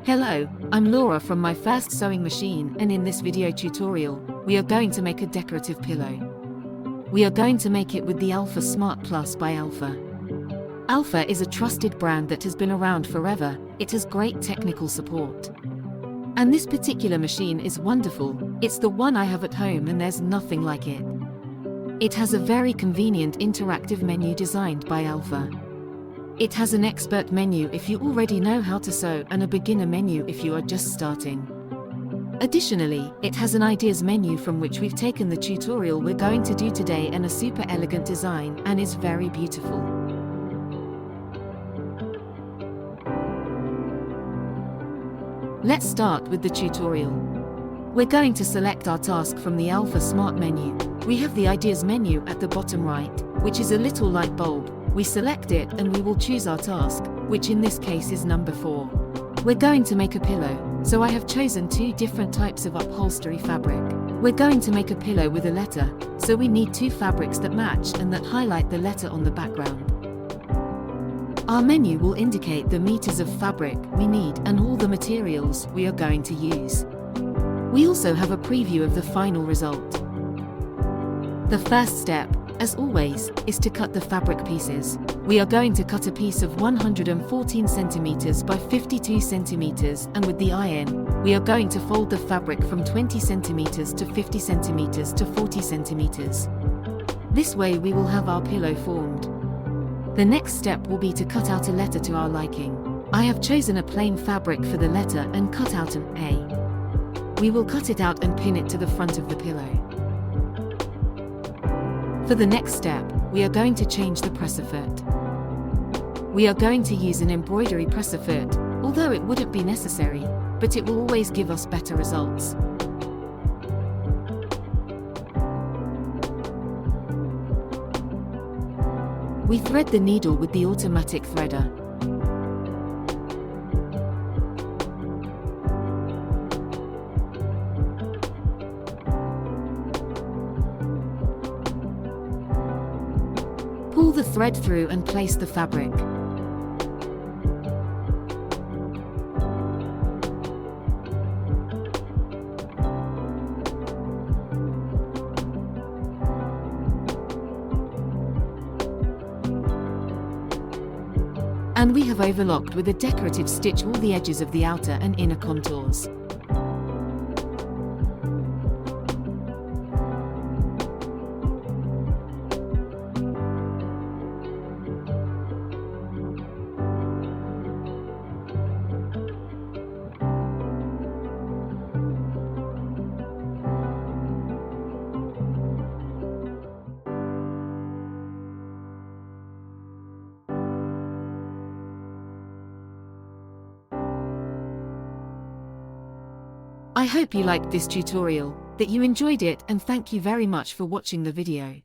Hello, I'm Laura from my first sewing machine, and in this video tutorial, we are going to make a decorative pillow. We are going to make it with the Alfa Smart Plus by Alfa. Alfa is a trusted brand that has been around forever. It has great technical support. And this particular machine is wonderful. It's the one I have at home and there's nothing like it. It has a very convenient interactive menu designed by Alfa. It has an expert menu if you already know how to sew and a beginner menu if you are just starting. Additionally, it has an ideas menu from which we've taken the tutorial we're going to do today, and a super elegant design, and is very beautiful. Let's start with the tutorial. We're going to select our task from the Alfa Smart menu. We have the ideas menu at the bottom right, which is a little light bulb. We select it and we will choose our task, which in this case is number 4. We're going to make a pillow, so I have chosen 2 different types of upholstery fabric. We're going to make a pillow with a letter, so we need 2 fabrics that match and that highlight the letter on the background. Our menu will indicate the meters of fabric we need and all the materials we are going to use. We also have a preview of the final result. The first step, as always, is to cut the fabric pieces. We are going to cut a piece of 114 cm by 52 cm, and with the iron, we are going to fold the fabric from 20 cm to 50 cm to 40 cm. This way we will have our pillow formed. The next step will be to cut out a letter to our liking. I have chosen a plain fabric for the letter and cut out an A. We will cut it out and pin it to the front of the pillow. For the next step, we are going to change the presser foot. We are going to use an embroidery presser foot, although it wouldn't be necessary, but it will always give us better results. We thread the needle with the automatic threader. Pull the thread through and place the fabric. And we have overlocked with a decorative stitch all the edges of the outer and inner contours. I hope you liked this tutorial, that you enjoyed it, and thank you very much for watching the video.